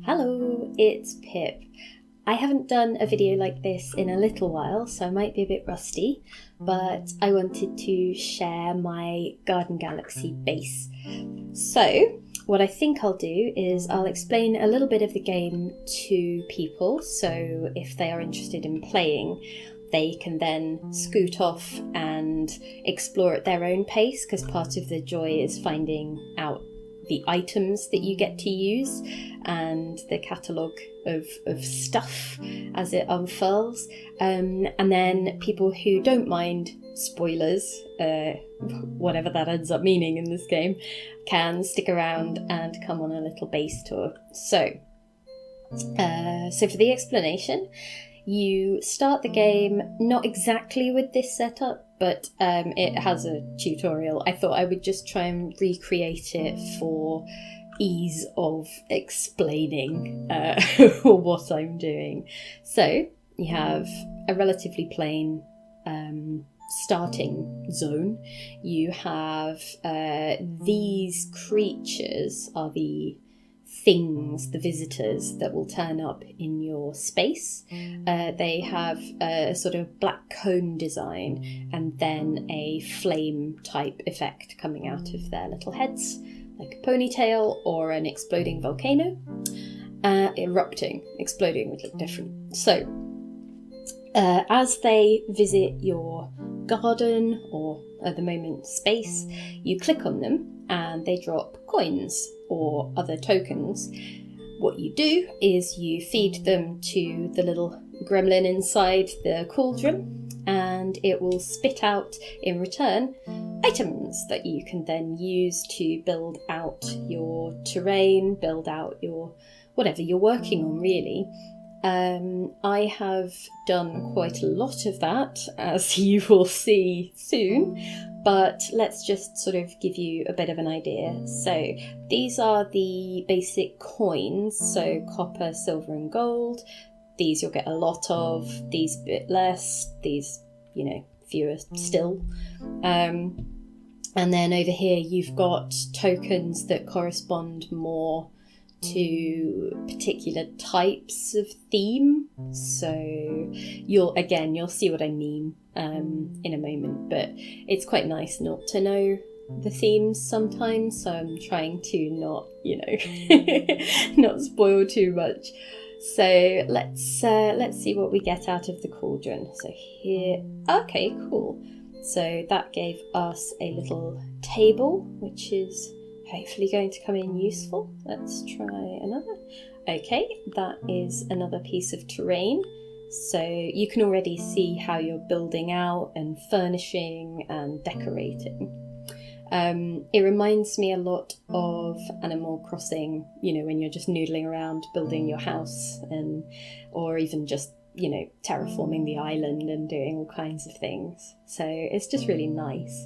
Hello, it's Pip. I haven't done a video like this in a little while, so I might be a bit rusty, but I wanted to share my Garden Galaxy base. So, what I think I'll do is I'll explain a little bit of the game to people, so if they are interested in playing, they can then scoot off and explore at their own pace, because part of the joy is finding out the items that you get to use and the catalogue of stuff as it unfurls. And then people who don't mind spoilers, whatever that ends up meaning in this game, can stick around and come on a little base tour. So for the explanation, you start the game not exactly with this setup, but it has a tutorial. I thought I would just try and recreate it for ease of explaining what I'm doing. So you have a relatively plain starting zone. You have these creatures are the things, the visitors that will turn up in your space. They have a sort of black cone design and then a flame type effect coming out of their little heads, like a ponytail or an exploding volcano. Exploding would look different. So as they visit your garden, or at the moment space, you click on them and they drop coins or other tokens. What you do is you feed them to the little gremlin inside the cauldron, and it will spit out in return items that you can then use to build out your terrain, build out your whatever you're working on, really. I have done quite a lot of that, as you will see soon, but let's just sort of give you a bit of an idea. So these are the basic coins, so copper, silver and gold. These you'll get a lot of, these a bit less, these, fewer still. And then over here you've got tokens that correspond more to particular types of theme. So you'll see what I mean in a moment, but it's quite nice not to know the themes sometimes, so I'm trying to not not spoil too much. So let's see what we get out of the cauldron. So here, okay, cool. So that gave us a little table, which is hopefully going to come in useful. Let's try another. Okay, that is another piece of terrain. So you can already see how you're building out and furnishing and decorating. It reminds me a lot of Animal Crossing, when you're just noodling around building your house, or even just terraforming the island and doing all kinds of things. So it's just really nice.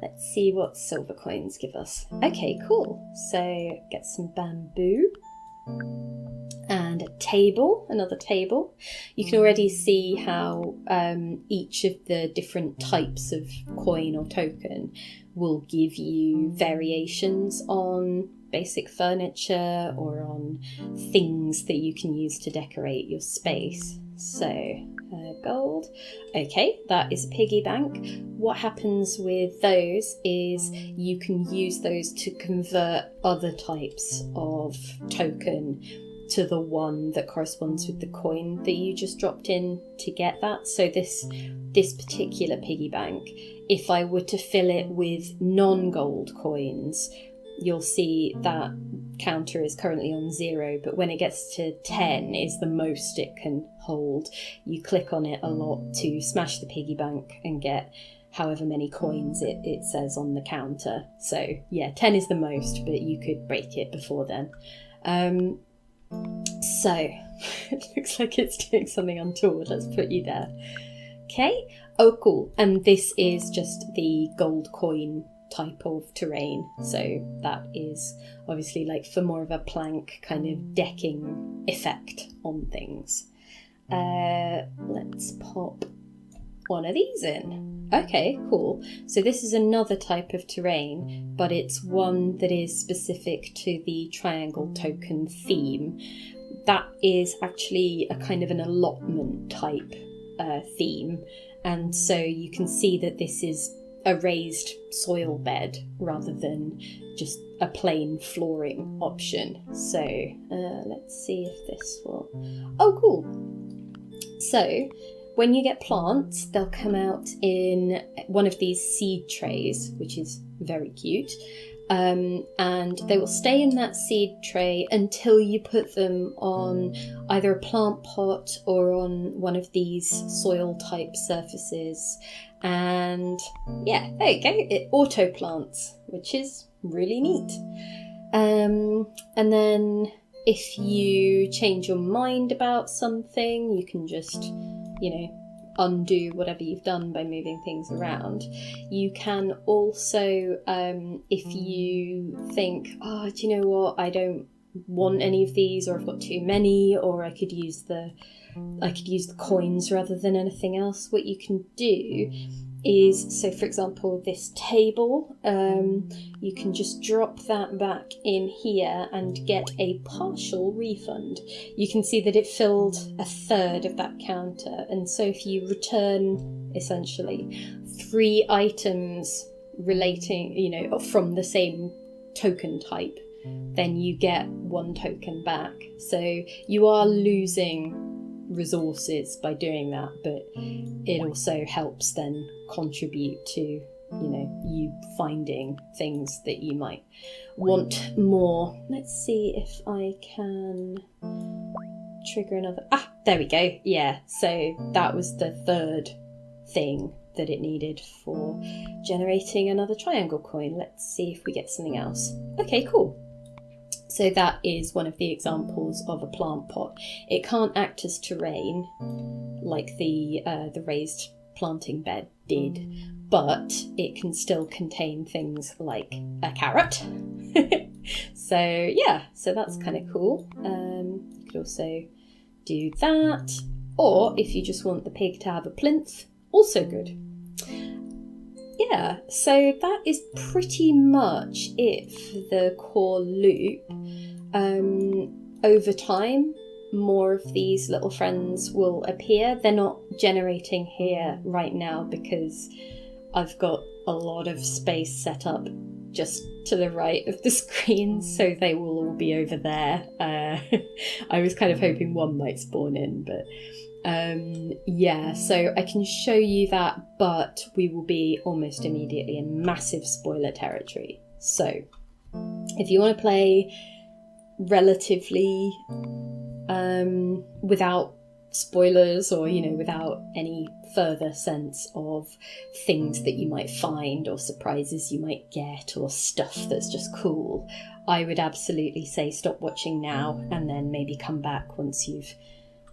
Let's see what silver coins give us. Okay, cool. So get some bamboo and a table, another table. You can already see how each of the different types of coin or token will give you variations on basic furniture or on things that you can use to decorate your space. So gold. Okay, that is a piggy bank. What happens with those is you can use those to convert other types of token to the one that corresponds with the coin that you just dropped in to get that. So this particular piggy bank, if I were to fill it with non-gold coins, you'll see that counter is currently on 0, but when it gets to 10 is the most it can hold. You click on it a lot to smash the piggy bank and get however many coins it says on the counter. So yeah, 10 is the most, but you could break it before then. So it looks like it's doing something untoward. Let's put you there. Okay. Oh, cool. And this is just the gold coin type of terrain, so that is obviously like for more of a plank kind of decking effect on things. Let's pop one of these in. Okay, cool. So this is another type of terrain, but it's one that is specific to the triangle token theme, that is actually a kind of an allotment type theme, and so you can see that this is a raised soil bed rather than just a plain flooring option. So let's see if this will... Oh, cool. So when you get plants, they'll come out in one of these seed trays, which is very cute. And they will stay in that seed tray until you put them on either a plant pot or on one of these soil type surfaces. And yeah, there you go, it auto plants, which is really neat. And then if you change your mind about something, you can just, undo whatever you've done by moving things around. You can also, if you think, oh, do you know what, I don't want any of these, or I've got too many, or I could use the coins rather than anything else, what you can do is, so for example, this table, you can just drop that back in here and get a partial refund. You can see that it filled a third of that counter, and so if you return essentially 3 items relating, from the same token type, then you get 1 token back. So you are losing resources by doing that, but it also helps then contribute to you finding things that you might want more. Let's see if I can trigger another. There we go. Yeah, so that was the 3rd thing that it needed for generating another triangle coin. Let's see if we get something else. Okay, cool. So that is one of the examples of a plant pot. It can't act as terrain like the raised planting bed did, but it can still contain things like a carrot. So yeah, so that's kind of cool. You could also do that, or if you just want the pig to have a plinth, also good. Yeah, so that is pretty much it for the core loop. Over time, more of these little friends will appear. They're not generating here right now because I've got a lot of space set up just to the right of the screen, so they will all be over there. I was kind of hoping one might spawn in, but yeah, so I can show you that, but we will be almost immediately in massive spoiler territory. So if you want to play relatively without spoilers, or without any further sense of things that you might find or surprises you might get or stuff that's just cool, I would absolutely say stop watching now and then maybe come back once you've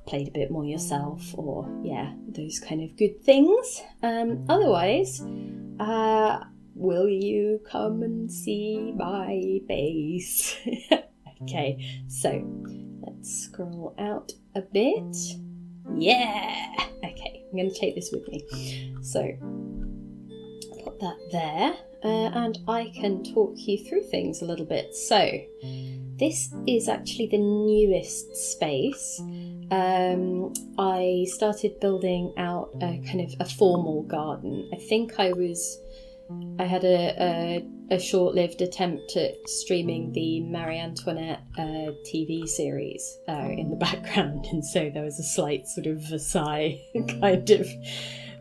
played a bit more yourself, or those kind of good things. Otherwise, will you come and see my base? Okay, so let's scroll out a bit. Yeah! Okay, I'm going to take this with me. So, put that there, and I can talk you through things a little bit. So, this is actually the newest space. I started building out a kind of a formal garden. I think I had a short-lived attempt at streaming the Marie Antoinette TV series in the background, and so there was a slight sort of Versailles kind of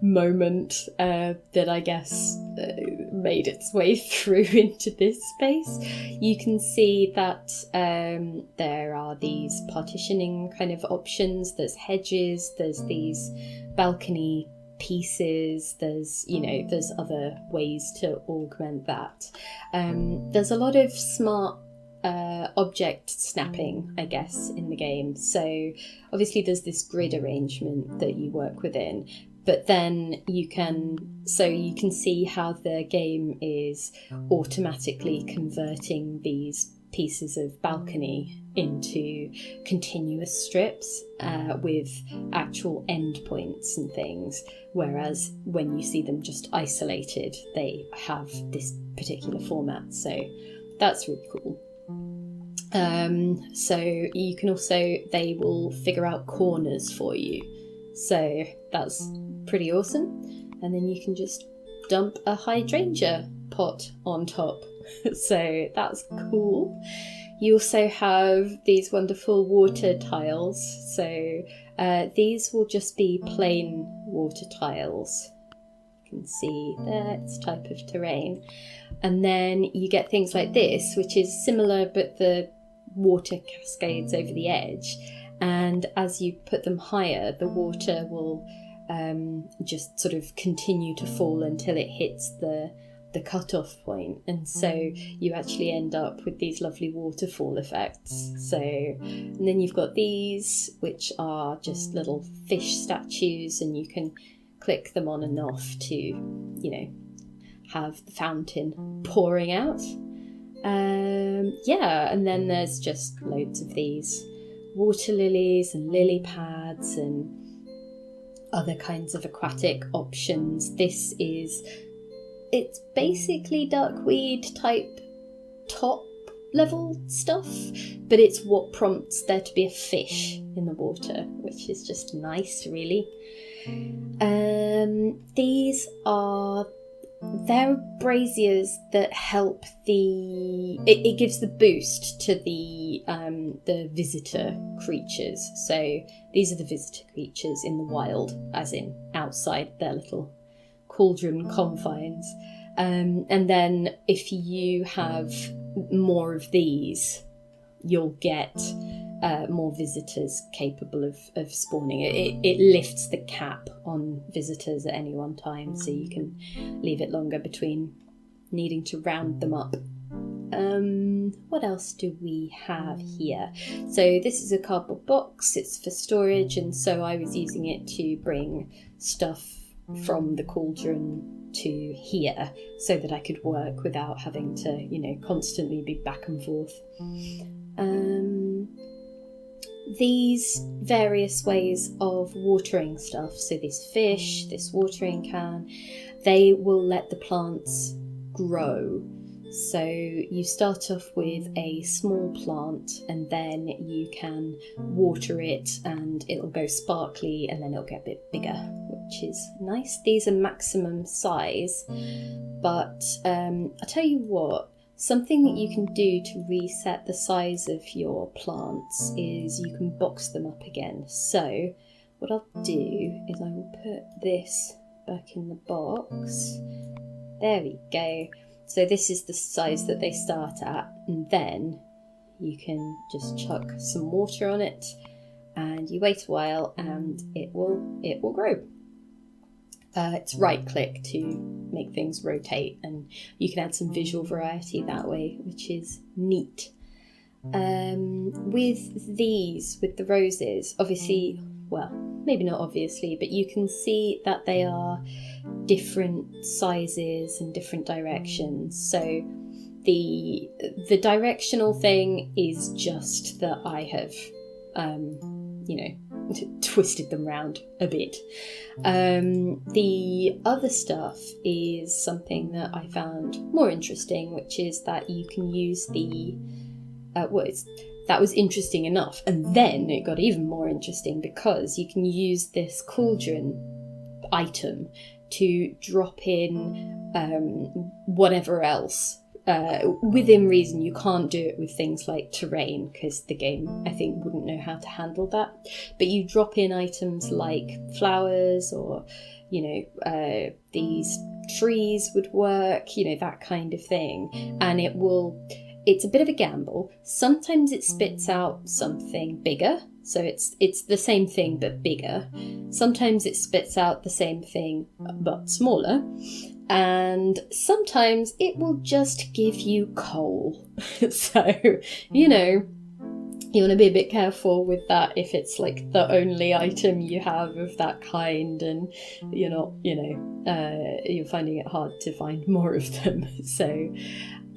moment that I guess made its way through into this space. You can see that there are these partitioning kind of options, there's hedges, there's these balcony pieces, there's other ways to augment that. There's a lot of smart object snapping, I guess, in the game. So obviously there's this grid arrangement that you work within, but then you can see how the game is automatically converting these pieces of balcony into continuous strips with actual endpoints and things, whereas when you see them just isolated, they have this particular format. So that's really cool. So you can also, they will figure out corners for you. So that's pretty awesome. And then you can just dump a hydrangea pot on top. So that's cool. You also have these wonderful water tiles. So these will just be plain water tiles. You can see there, it's type of terrain. And then you get things like this, which is similar, but the water cascades over the edge. And as you put them higher, the water will just sort of continue to fall until it hits the cut-off point. And so you actually end up with these lovely waterfall effects. So, and then you've got these, which are just little fish statues, and you can click them on and off to, you know, have the fountain pouring out. Yeah, and then there's just loads of these water lilies and lily pads and other kinds of aquatic options. It's basically duckweed type top level stuff, but it's what prompts there to be a fish in the water, which is just nice, really. They're braziers that help it gives the boost to the visitor creatures. So these are the visitor creatures in the wild, as in outside their little cauldron confines. And then if you have more of these, you'll get more visitors capable of spawning. It lifts the cap on visitors at any one time, so you can leave it longer between needing to round them up. What else do we have here? So this is a cardboard box. It's for storage, and so I was using it to bring stuff from the cauldron to here so that I could work without having to, you know, constantly be back and forth. These various ways of watering stuff, so this fish, this watering can, they will let the plants grow. So you start off with a small plant, and then you can water it and it'll go sparkly, and then it'll get a bit bigger, which is nice. These are maximum size, but I'll tell you what, something that you can do to reset the size of your plants is you can box them up again. So what I'll do is I will put this back in the box. There we go. So this is the size that they start at, and then you can just chuck some water on it, and you wait a while, and it will grow. It's right click to make things rotate, and you can add some visual variety that way, which is neat. With the roses, obviously, well, maybe not obviously, but you can see that they are different sizes and different directions. So the directional thing is just that I have twisted them round a bit. The other stuff is something that I found more interesting, which is that you can use that was interesting enough, and then it got even more interesting because you can use this cauldron item to drop in whatever else within reason. You can't do it with things like terrain because the game, I think, wouldn't know how to handle that. But you drop in items like flowers, or these trees would work, that kind of thing, and it's a bit of a gamble. Sometimes it spits out something bigger, so it's the same thing but bigger. Sometimes it spits out the same thing but smaller. And sometimes it will just give you coal. So, you want to be a bit careful with that if it's like the only item you have of that kind, and you're not, you're finding it hard to find more of them. So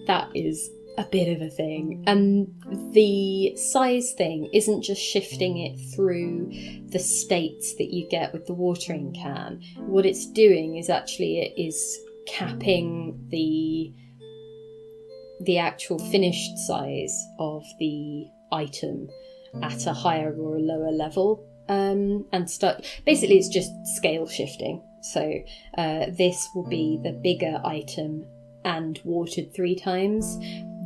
that is a bit of a thing. And the size thing isn't just shifting it through the states that you get with the watering can. What it's doing is actually it is capping the the actual finished size of the item at a higher or a lower level, and start. Basically, it's just scale shifting. So this will be the bigger item and watered 3 times.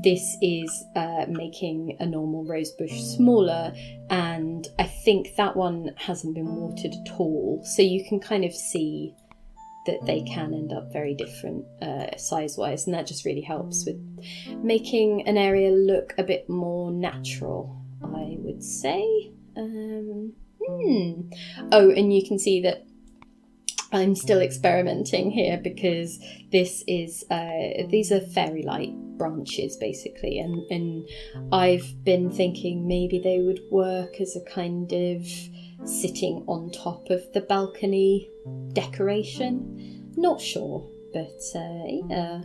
This is making a normal rosebush smaller, and I think that one hasn't been watered at all. So you can kind of see that they can end up very different size-wise, and that just really helps with making an area look a bit more natural, I would say. Oh, and you can see that I'm still experimenting here, because this is these are fairy light branches basically, and I've been thinking maybe they would work as a kind of sitting on top of the balcony decoration. Not sure, but yeah.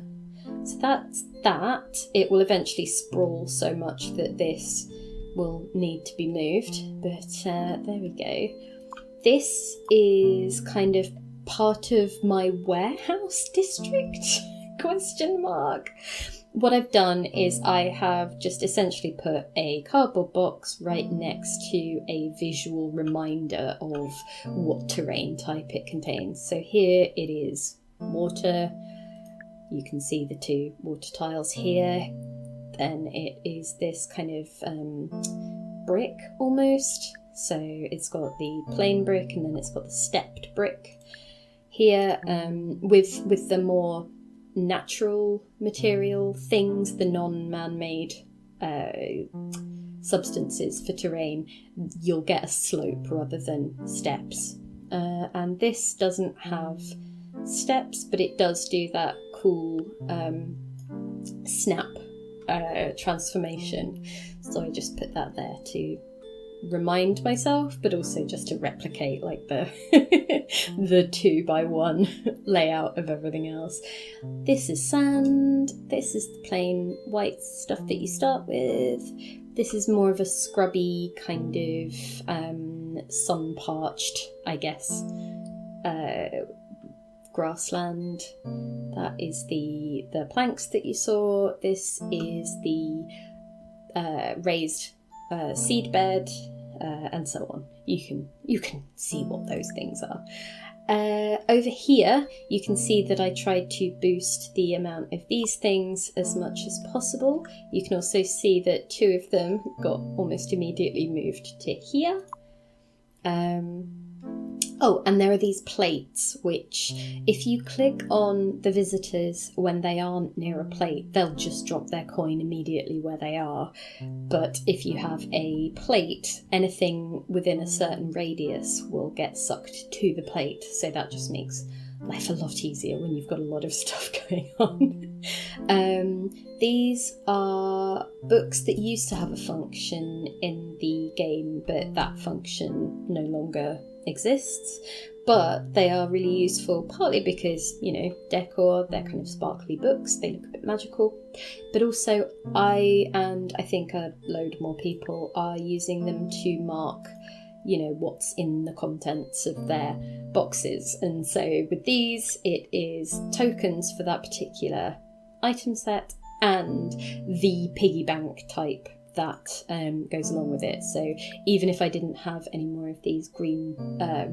So that's that. It will eventually sprawl so much that this will need to be moved, but there we go. This is kind of part of my warehouse district? Question mark. What I've done is I have just essentially put a cardboard box right next to a visual reminder of what terrain type it contains. So here it is water. You can see the 2 water tiles here. Then it is this kind of brick almost. So it's got the plain brick, and then it's got the stepped brick. Here, with the more natural material things, the non-man-made substances for terrain, you'll get a slope rather than steps. And this doesn't have steps, but it does do that cool snap transformation. So I just put that there to remind myself, but also just to replicate like the the 2x1 layout of everything else. This is sand. This is the plain white stuff that you start with. This is more of a scrubby kind of sun parched, I guess, grassland. That is the planks that you saw. This is the raised seed bed, and so on. You can see what those things are. Over here, you can see that I tried to boost the amount of these things as much as possible. You can also see that 2 of them got almost immediately moved to here. Oh, and there are these plates, which if you click on the visitors when they aren't near a plate, they'll just drop their coin immediately where they are. But if you have a plate, anything within a certain radius will get sucked to the plate. So that just makes life a lot easier when you've got a lot of stuff going on. These are books that used to have a function in the game, but that function no longer exists. But they are really useful, partly because, decor, they're kind of sparkly books, they look a bit magical. But also I think a load more people are using them to mark what's in the contents of their boxes. And so with these, it is tokens for that particular item set and the piggy bank type that goes along with it. So even if I didn't have any more of these green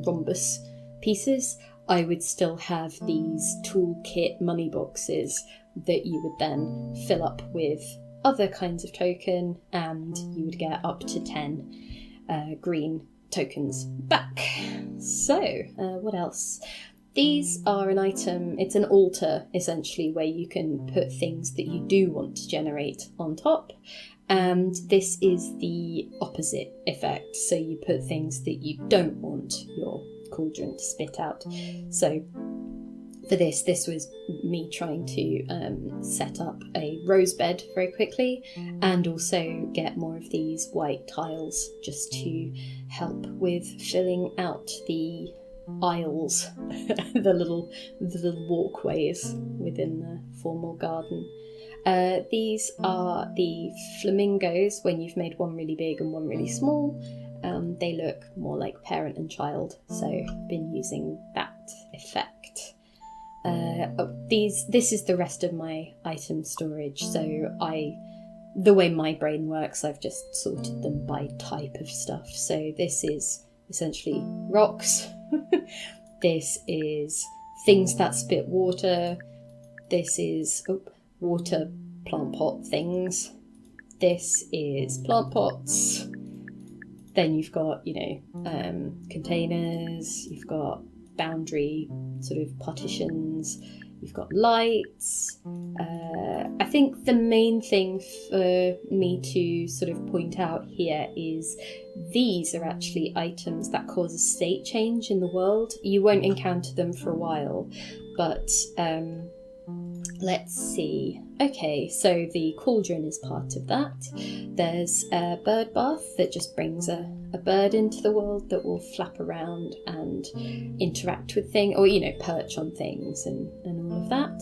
rhombus pieces, I would still have these toolkit money boxes that you would then fill up with other kinds of token, and you would get up to 10 green tokens back. So what else? These are an item, it's an altar essentially, where you can put things that you do want to generate on top. And this is the opposite effect. So you put things that you don't want your cauldron to spit out. So for this was me trying to set up a rose bed very quickly, and also get more of these white tiles just to help with filling out the aisles, the little walkways within the formal garden. These are the flamingos when you've made one really big and one really small. They look more like parent and child, so I've been using that effect. This is the rest of my item storage. So the way my brain works, I've just sorted them by type of stuff. So this is essentially rocks. This is things that spit water. This is water plant pot things. This is plant pots. Then you've got, containers. You've got boundary sort of partitions. You've got lights. I think the main thing for me to sort of point out here is these are actually items that cause a state change in the world. You won't encounter them for a while, but let's see. Okay, so the cauldron is part of that. There's a bird bath that just brings a bird into the world that will flap around and interact with things, or perch on things and all of that.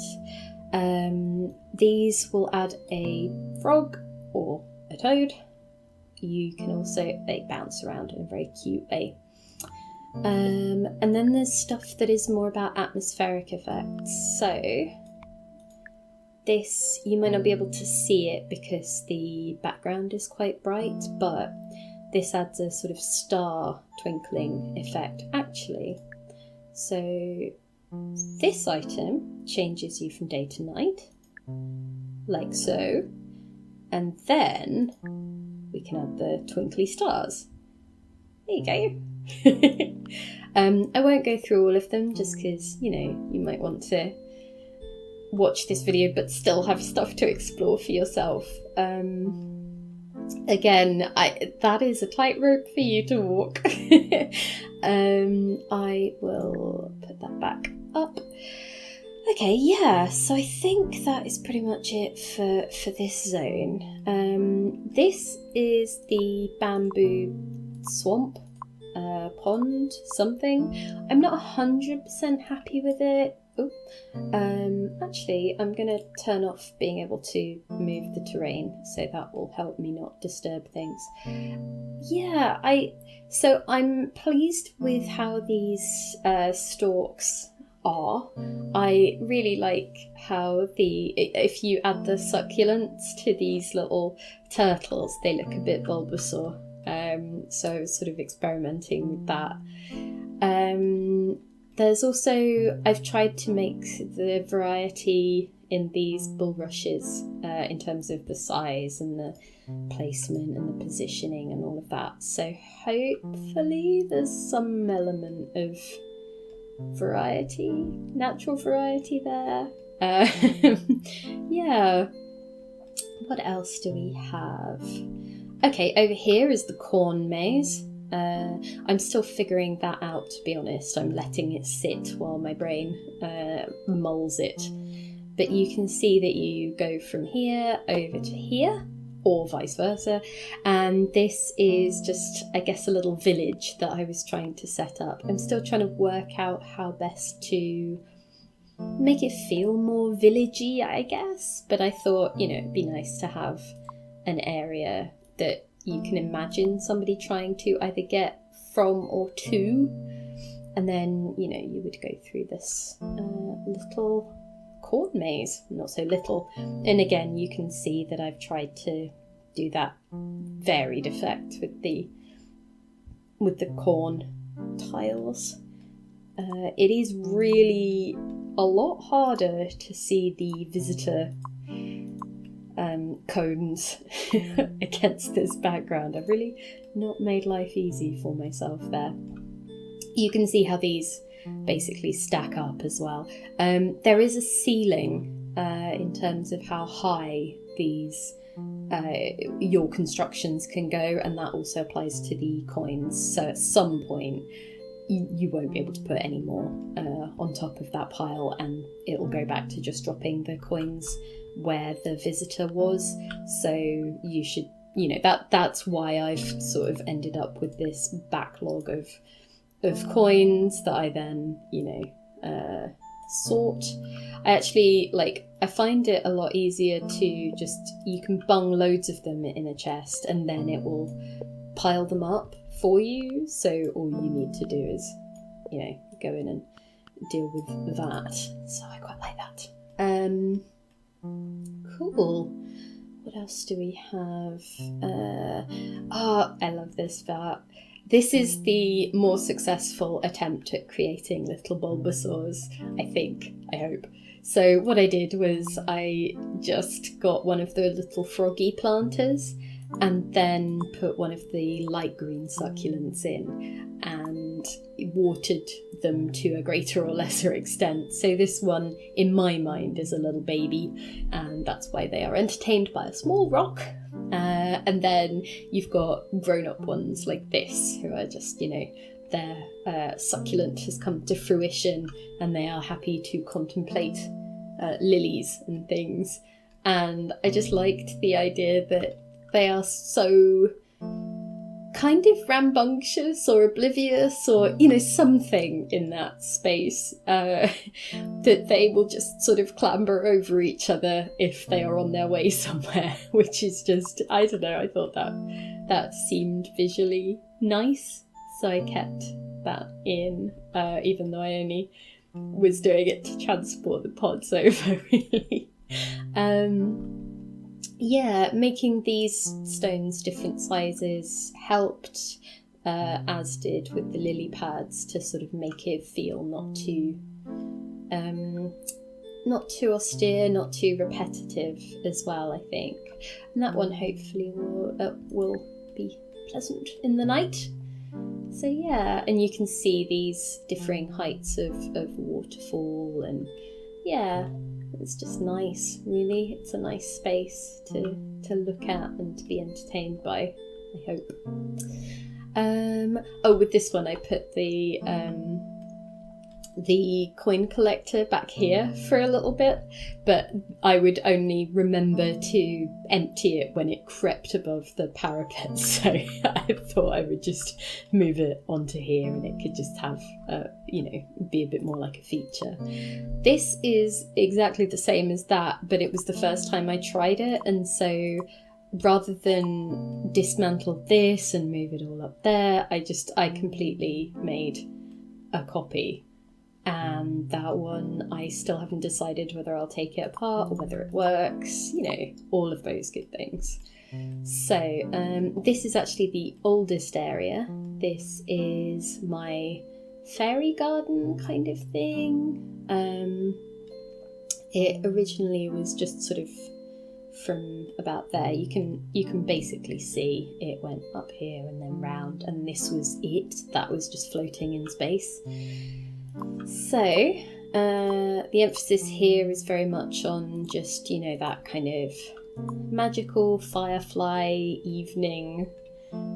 These will add a frog or a toad. You can also, they bounce around in a very cute way. And then there's stuff that is more about atmospheric effects. So this, you might not be able to see it because the background is quite bright, but this adds a sort of star twinkling effect actually. So this item changes you from day to night, like so, and then we can add the twinkly stars. There you go. I won't go through all of them just because, you might want to watch this video but still have stuff to explore for yourself. Again, that is a tightrope for you to walk. I will put that back up. Okay, yeah, so I think that is pretty much it for this zone. This is the bamboo swamp, pond, something. I'm not 100% happy with it. Actually, I'm going to turn off being able to move the terrain, so that will help me not disturb things. Yeah, so I'm pleased with how these stalks are. I really like how if you add the succulents to these little turtles, they look a bit Bulbasaur. So I was sort of experimenting with that. There's also, I've tried to make the variety in these bulrushes in terms of the size and the placement and the positioning and all of that. So hopefully there's some element of variety, natural variety there. Yeah. What else do we have? Okay, over here is the corn maze. I'm still figuring that out, to be honest. I'm letting it sit while my brain mulls it. But you can see that you go from here over to here, or vice versa. And this is just, I guess, a little village that I was trying to set up. I'm still trying to work out how best to make it feel more villagey, I guess. But I thought, it'd be nice to have an area that you can imagine somebody trying to either get from or to, and then you would go through this little corn maze. Not so little, and again you can see that I've tried to do that varied effect with the corn tiles. It is really a lot harder to see the visitor cones against this background. I've really not made life easy for myself there. You can see how these basically stack up as well. There is a ceiling in terms of how high these your constructions can go, and that also applies to the coins. So at some point you won't be able to put any more on top of that pile, and it will go back to just dropping the coins where the visitor was. So you should, that's why I've sort of ended up with this backlog of coins that I then, sort. I actually, I find it a lot easier to just, you can bung loads of them in a chest and then it will pile them up for you. So all you need to do is, go in and deal with that. So I quite like that. Cool. What else do we have? I love this part. This is the more successful attempt at creating little Bulbasaurs, I hope. So what I did was I just got one of the little froggy planters and then put one of the light green succulents in and watered them to a greater or lesser extent. So this one, in my mind, is a little baby, and that's why they are entertained by a small rock. And then you've got grown-up ones like this, who are just, their succulent has come to fruition and they are happy to contemplate lilies and things. And I just liked the idea that they are so kind of rambunctious or oblivious or, something in that space, that they will just sort of clamber over each other if they are on their way somewhere, which is just, I don't know, I thought that seemed visually nice. So I kept that in, even though I only was doing it to transport the pods over, really. Making these stones different sizes helped, as did with the lily pads, to sort of make it feel not too austere, not too repetitive as well, I think. And that one hopefully will be pleasant in the night. So yeah, and you can see these differing heights of waterfall, and yeah, it's just nice, really. It's a nice space to look at and to be entertained by, I hope. With this one I put the coin collector back here for a little bit, but I would only remember to empty it when it crept above the parapet, so I thought I would just move it onto here and it could just have, be a bit more like a feature. This is exactly the same as that, but it was the first time I tried it, and so rather than dismantle this and move it all up there, I completely made a copy. And that one, I still haven't decided whether I'll take it apart or whether it works, all of those good things. So this is actually the oldest area. This is my fairy garden kind of thing. It originally was just sort of from about there. You can basically see it went up here and then round, and this was it. That was just floating in space. So the emphasis here is very much on just, that kind of magical firefly evening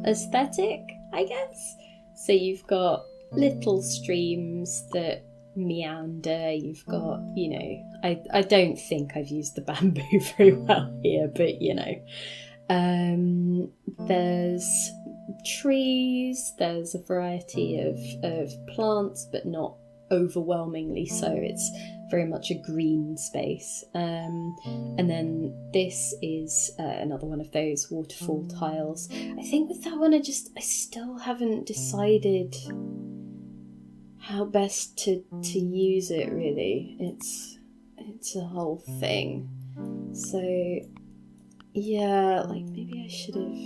aesthetic, I guess. So you've got little streams that meander, you've got, I don't think I've used the bamboo very well here, but there's trees, there's a variety of plants, but not overwhelmingly so. It's very much a green space. And then this is another one of those waterfall tiles. I think with that one I still haven't decided how best to use it, really. It's a whole thing. So yeah, maybe I should have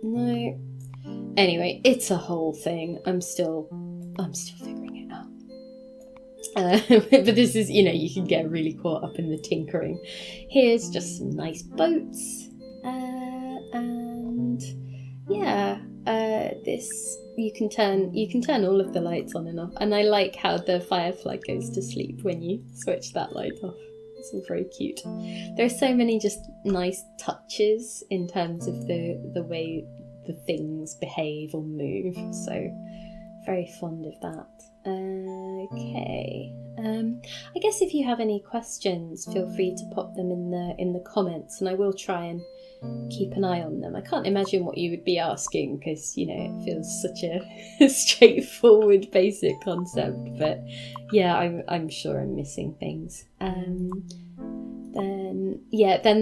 no. Anyway, it's a whole thing. I'm still figuring it out. But this is, you can get really caught up in the tinkering. Here's just some nice boats. And yeah, this you can turn all of the lights on and off. And I like how the firefly goes to sleep when you switch that light off. It's all very cute. There are so many just nice touches in terms of the way the things behave or move. So very fond of that. Okay. I guess if you have any questions, feel free to pop them in the comments, and I will try and keep an eye on them. I can't imagine what you would be asking because, it feels such a straightforward, basic concept. But yeah, I'm sure I'm missing things. Then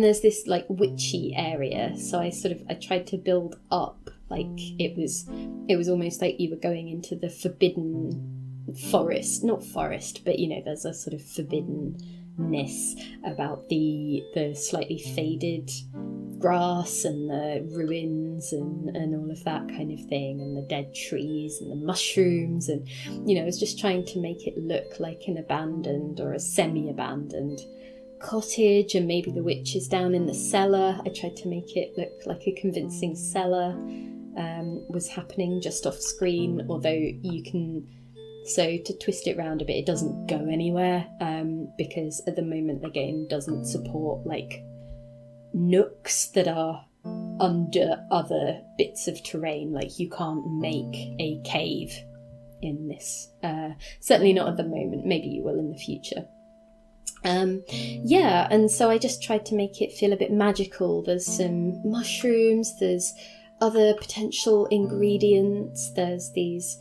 there's this witchy area. So I tried to build up it was almost like you were going into the forbidden not forest, but there's a sort of forbiddenness about the slightly faded grass and the ruins and all of that kind of thing, and the dead trees and the mushrooms, and I was just trying to make it look like an abandoned or a semi-abandoned cottage, and maybe the witch is down in the cellar. I tried to make it look like a convincing cellar was happening just off screen, although to twist it round a bit, it doesn't go anywhere, because at the moment the game doesn't support like nooks that are under other bits of terrain. Like you can't make a cave in this, certainly not at the moment. Maybe you will in the future. And so I just tried to make it feel a bit magical. There's some mushrooms, there's other potential ingredients, there's these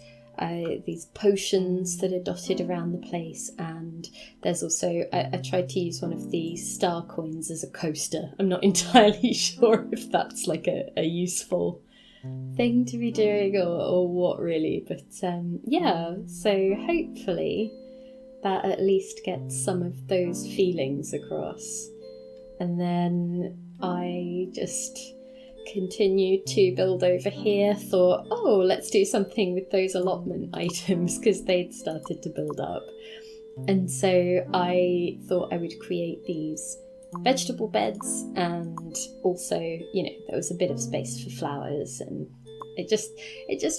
potions that are dotted around the place, and there's also I tried to use one of the star coins as a coaster. I'm not entirely sure if that's like a useful thing to be doing or what really, but so hopefully that at least gets some of those feelings across. And then I just continued to build over here, thought, let's do something with those allotment items, because they'd started to build up. And so I thought I would create these vegetable beds, and also, there was a bit of space for flowers, and it just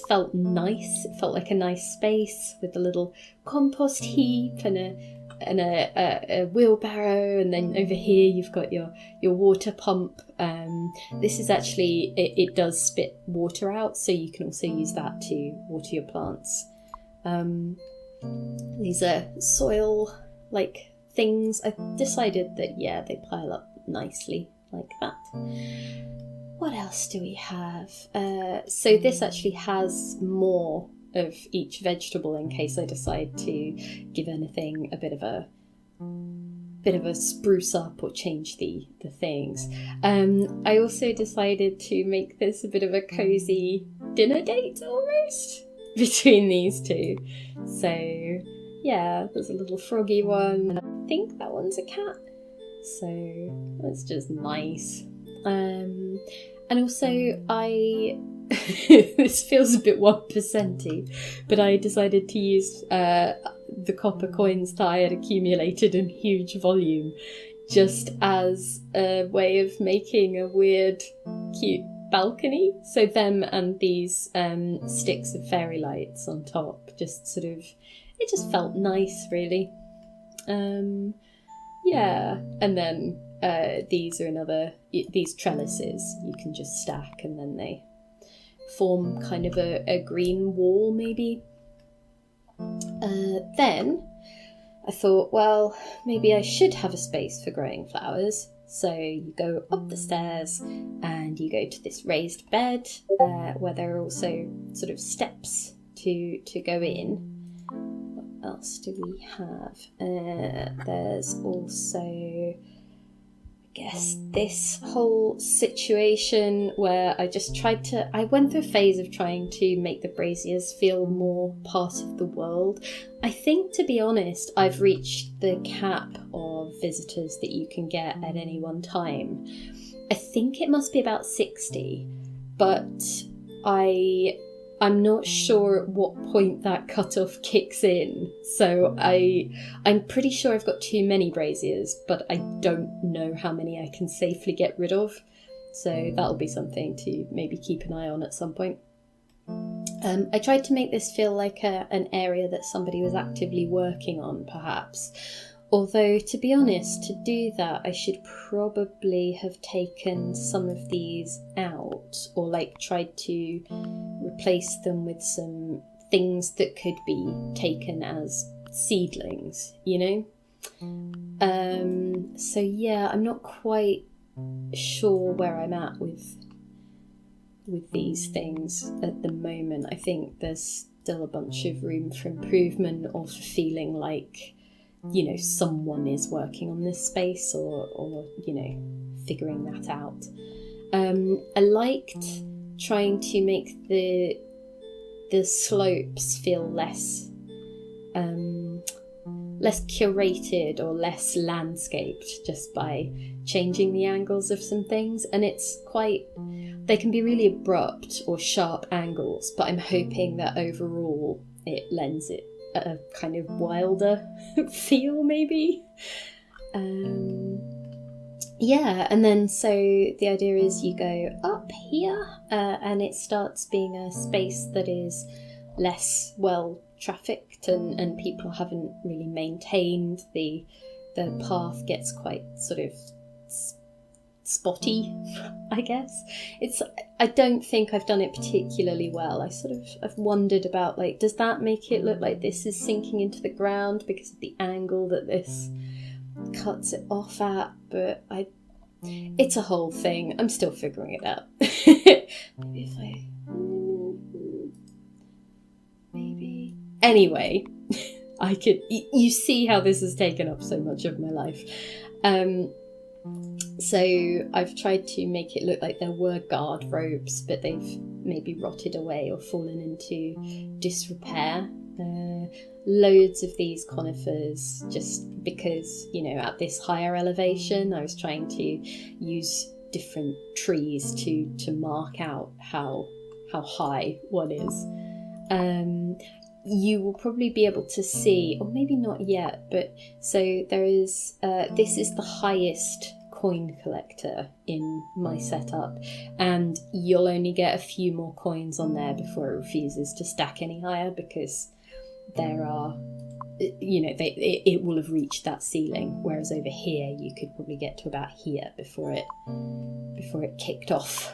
felt nice. It felt like a nice space with a little compost heap and a wheelbarrow, and then over here you've got your water pump. This is actually, it does spit water out, so you can also use that to water your plants. These are soil like things. I decided that they pile up nicely like that. What else do we have? So this actually has more of each vegetable in case I decide to give anything a bit of a spruce up or change the things. I also decided to make this a bit of a cozy dinner date almost between these two. So there's a little froggy one, and I think that one's a cat, so that's just nice. And also this feels a bit 1%y, but I decided to use the copper coins that I had accumulated in huge volume just as a way of making a weird, cute balcony. So them and these sticks of fairy lights on top, just sort of, it just felt nice, really. And then these are these trellises you can just stack, and then they form kind of a green wall maybe. Then I thought, well, maybe I should have a space for growing flowers. So you go up the stairs and you go to this raised bed where there are also sort of steps to go in. What else do we have? There's also, I guess, this whole situation where I went through a phase of trying to make the braziers feel more part of the world. I think, to be honest, I've reached the cap of visitors that you can get at any one time. I think it must be about 60, but I'm not sure at what point that cutoff kicks in. So I'm pretty sure I've got too many braziers, but I don't know how many I can safely get rid of. So that'll be something to maybe keep an eye on at some point. I tried to make this feel like an area that somebody was actively working on, perhaps. Although, to be honest, to do that, I should probably have taken some of these out, or tried to replace them with some things that could be taken as seedlings, So I'm not quite sure where I'm at with these things at the moment. I think there's still a bunch of room for improvement, or for feeling like someone is working on this space, or figuring that out. I liked trying to make the slopes feel less less curated or less landscaped just by changing the angles of some things. And they can be really abrupt or sharp angles, but I'm hoping that overall it lends it a kind of wilder feel, maybe. And then so the idea is you go up here and it starts being a space that is less well trafficked and people haven't really maintained. The path gets quite sort of spotty, I guess. I don't think I've done it particularly well. I've wondered about, like, does that make it look like this is sinking into the ground because of the angle that this cuts it off at? But it's a whole thing. I'm still figuring it out. Maybe anyway, you see how this has taken up so much of my life. So I've tried to make it look like there were guard ropes, but they've maybe rotted away or fallen into disrepair. Loads of these conifers, just because, at this higher elevation, I was trying to use different trees to mark out how high one is. You will probably be able to see, or maybe not yet, but so there is, this is the highest coin collector in my setup, and you'll only get a few more coins on there before it refuses to stack any higher, because there are, it will have reached that ceiling, whereas over here you could probably get to about here before it kicked off.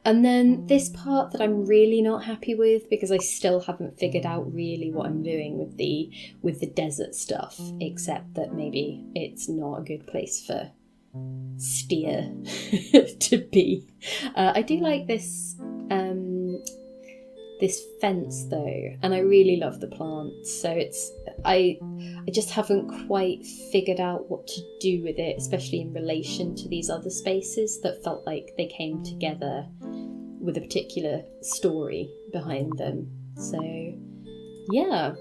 And then this part that I'm really not happy with, because I still haven't figured out really what I'm doing with the desert stuff, except that maybe it's not a good place for steer to be. I do like this fence though, and I really love the plants, so I just haven't quite figured out what to do with it, especially in relation to these other spaces that felt like they came together with a particular story behind them. So yeah,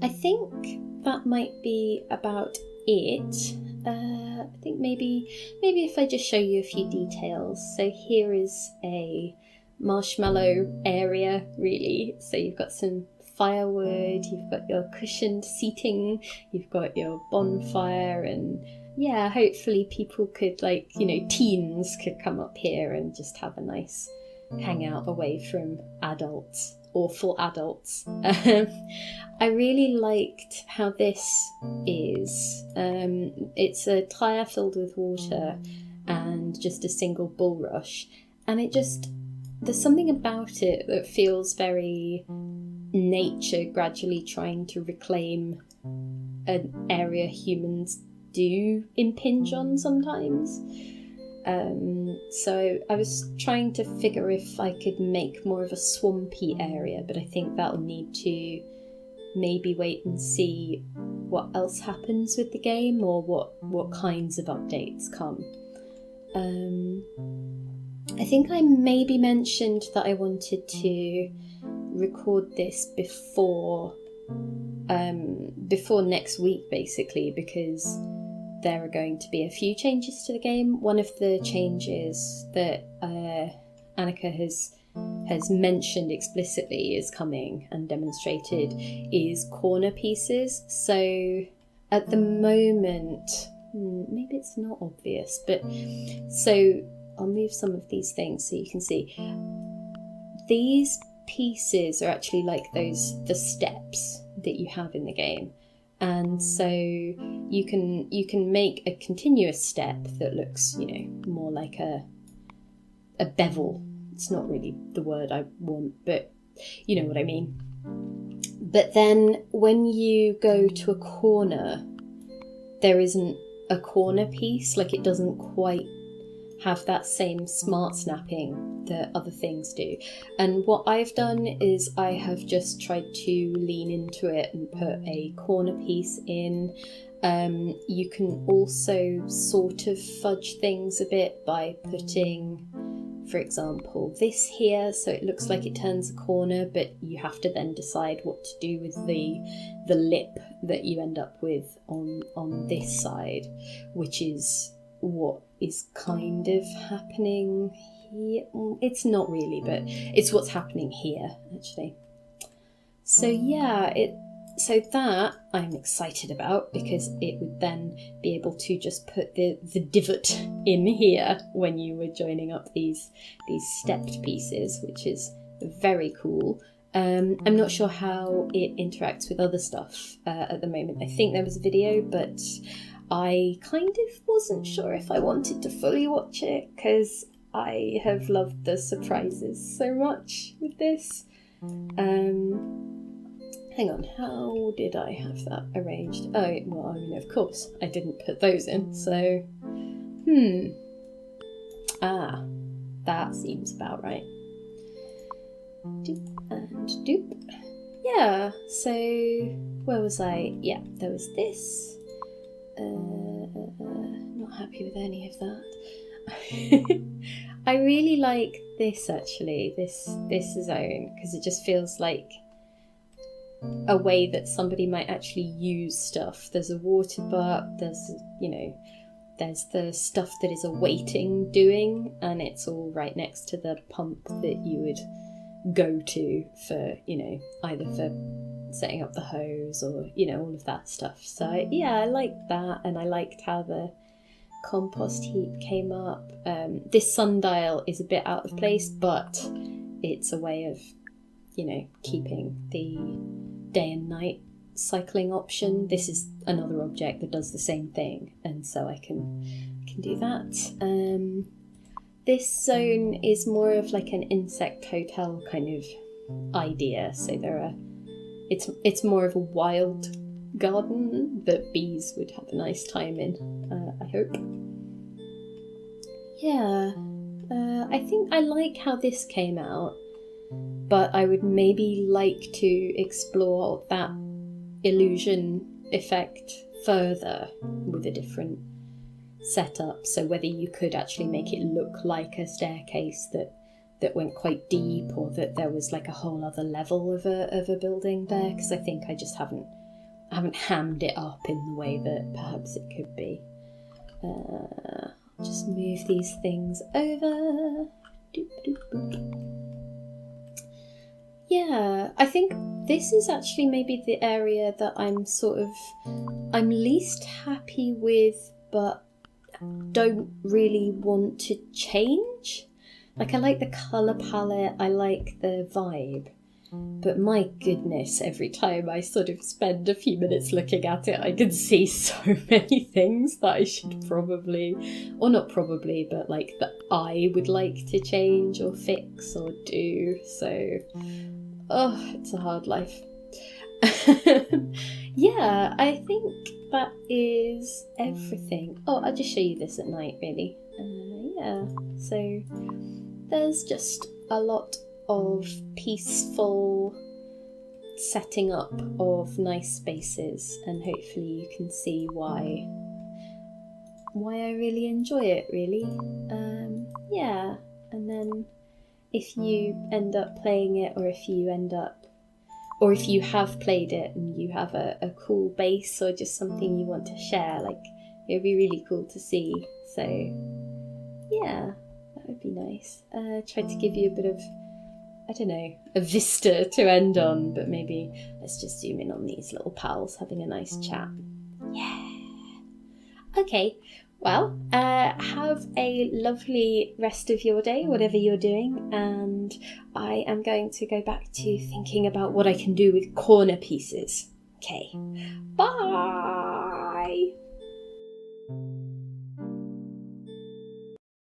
I think that might be about it. I think maybe if I just show you a few details. So here is a marshmallow area, really. So you've got some firewood, you've got your cushioned seating, you've got your bonfire, and yeah, hopefully people could, teens could come up here and just have a nice hangout away from adults, awful adults. I really liked how this is. It's a tyre filled with water and just a single bulrush, and there's something about it that feels very nature gradually trying to reclaim an area humans do impinge on sometimes. So I was trying to figure if I could make more of a swampy area, but I think that'll need to maybe wait and see what else happens with the game, or what kinds of updates come. I think I maybe mentioned that I wanted to record this before next week, basically, because there are going to be a few changes to the game. One of the changes that Annika has mentioned explicitly is coming and demonstrated is corner pieces. So at the moment, maybe it's not obvious, but so I'll move some of these things so you can see. These pieces are actually like the steps that you have in the game, and so you can make a continuous step that looks, more like a bevel. It's not really the word I want, but you know what I mean. But then when you go to a corner, there isn't a corner piece, like it doesn't quite have that same smart snapping that other things do. And what I've done is I have just tried to lean into it and put a corner piece in. You can also sort of fudge things a bit by putting for example, this here, so it looks like it turns a corner, but you have to then decide what to do with the lip that you end up with on this side, which is what is kind of happening here. It's not really, but it's what's happening here, actually. So yeah, so that I'm excited about, because it would then be able to just put the divot in here when you were joining up these stepped pieces, which is very cool. I'm not sure how it interacts with other stuff at the moment. I think there was a video, but I kind of wasn't sure if I wanted to fully watch it, because I have loved the surprises so much with this. Hang on, how did I have that arranged? Oh, well, I mean, of course, I didn't put those in, so... that seems about right. Doop and doop. Yeah, so... where was I? Yeah, there was this. Not happy with any of that. I really like this, actually, this zone, because it just feels like a way that somebody might actually use stuff. There's a water butt, there's the stuff that is awaiting doing, and it's all right next to the pump that you would go to for, either for setting up the hose or, all of that stuff. So yeah, I liked that, and I liked how the compost heap came up. This sundial is a bit out of place, but it's a way of, keeping the day and night cycling option. This is another object that does the same thing, and so I can do that. This zone is more of like an insect hotel kind of idea, so it's more of a wild garden that bees would have a nice time in, I hope. Yeah, I think I like how this came out, but I would maybe like to explore that illusion effect further with a different setup. So whether you could actually make it look like a staircase that went quite deep, or that there was like a whole other level of a building there, because I think I just haven't hammed it up in the way that perhaps it could be. Just move these things over. Doop, doop, boop. Yeah, I think this is actually maybe the area that I'm least happy with, but don't really want to change. Like, I like the colour palette, I like the vibe, but my goodness, every time I sort of spend a few minutes looking at it, I can see so many things that I should probably, or not probably, but like that I would like to change or fix or do. So, it's a hard life. Yeah, I think that is everything. Oh, I'll just show you this at night, really. Yeah, so there's just a lot of peaceful setting up of nice spaces, and hopefully you can see why I really enjoy it, really. Yeah, and then if you end up playing it, or if you have played it and you have a cool base or just something you want to share, like, it'd be really cool to see. So yeah, that would be nice. Try to give you a bit of, I don't know, a vista to end on, but maybe let's just zoom in on these little pals having a nice chat. Yeah. Okay, well, have a lovely rest of your day, whatever you're doing, and I am going to go back to thinking about what I can do with corner pieces. Okay, bye!